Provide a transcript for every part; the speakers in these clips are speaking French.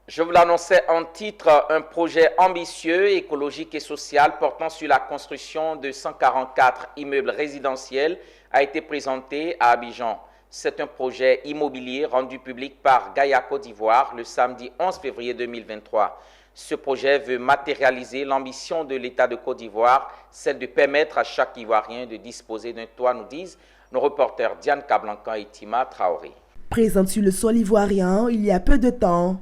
Je vous l'annonçais en titre, un projet ambitieux, écologique et social portant sur la construction de 144 immeubles résidentiels a été présenté à Abidjan. C'est un projet immobilier rendu public par Gaïa Côte d'Ivoire le samedi 11 février 2023. Ce projet veut matérialiser l'ambition de l'État de Côte d'Ivoire, celle de permettre à chaque Ivoirien de disposer d'un toit, nous disent nos reporters Diane Cablancan et Tima Traoré. Présente sur le sol ivoirien il y a peu de temps,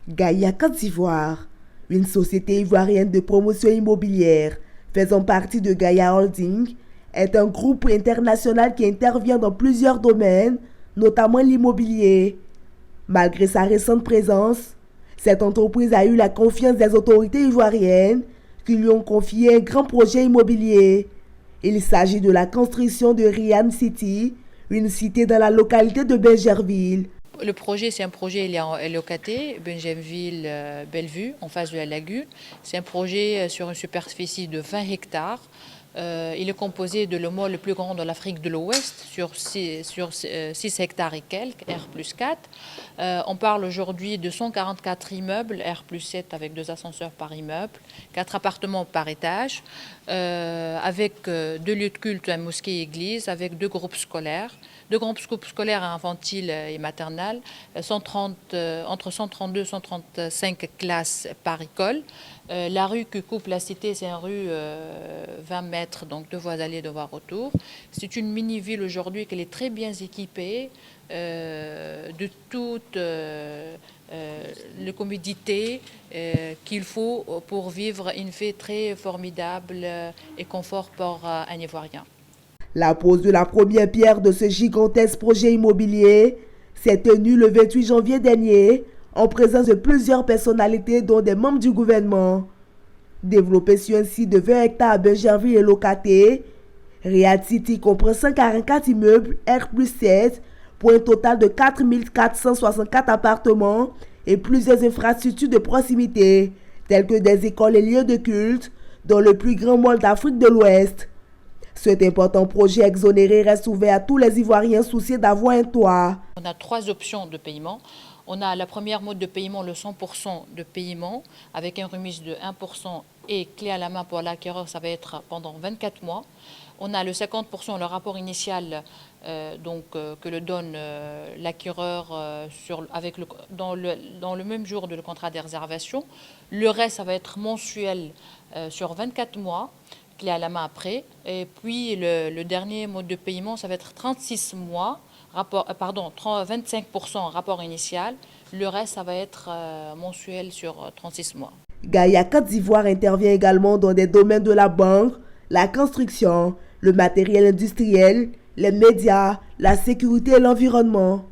Gaïa Côte d'Ivoire, une société ivoirienne de promotion immobilière faisant partie de Gaïa Holding, est un groupe international qui intervient dans plusieurs domaines, notamment l'immobilier. Malgré sa récente présence, cette entreprise a eu la confiance des autorités ivoiriennes qui lui ont confié un grand projet immobilier. Il s'agit de la construction de Rian City, une cité dans la localité de Benjerville. Le projet, c'est un projet locaté, Benjerville, Bellevue, en face de la lagune. C'est un projet sur une superficie de 20 hectares. Il est composé de l'immeuble le plus grand de l'Afrique de l'Ouest, sur 6 hectares et quelques, R+4. On parle aujourd'hui de 144 immeubles, R+7 avec 2 ascenseurs par immeuble, 4 appartements par étage, avec 2 lieux de culte, un mosquée et église, avec 2 groupes scolaires. 2 groupes scolaires infantiles et maternelles, entre 132 et 135 classes par école. La rue qui coupe la cité, c'est une rue 20 mètres, donc 2 voies allées, 2 voies retour. C'est une mini-ville aujourd'hui qui est très bien équipée de toutes les commodités qu'il faut pour vivre une vie très formidable et confort pour un Ivoirien. La pose de la première pierre de ce gigantesque projet immobilier s'est tenue le 28 janvier dernier en présence de plusieurs personnalités dont des membres du gouvernement. Développé sur un site de 20 hectares à Benjerville et locaté, Riad City comprend 144 immeubles R+16 pour un total de 4 464 appartements et plusieurs infrastructures de proximité, telles que des écoles et lieux de culte, dans le plus grand mall d'Afrique de l'Ouest. Cet important projet exonéré reste ouvert à tous les Ivoiriens soucieux d'avoir un toit. On a 3 options de paiement. On a la première mode de paiement, le 100% de paiement, avec une remise de 1% et clé à la main pour l'acquéreur, ça va être pendant 24 mois. On a le 50%, le rapport initial que le donne l'acquéreur dans le même jour de le contrat de réservation. Le reste, ça va être mensuel sur 24 mois. Clé à la main après. Et puis le dernier mode de paiement, ça va être 36 mois, 25% rapport initial. Le reste, ça va être mensuel sur 36 mois. Gaïa Côte d'Ivoire intervient également dans des domaines de la banque, la construction, le matériel industriel, les médias, la sécurité et l'environnement.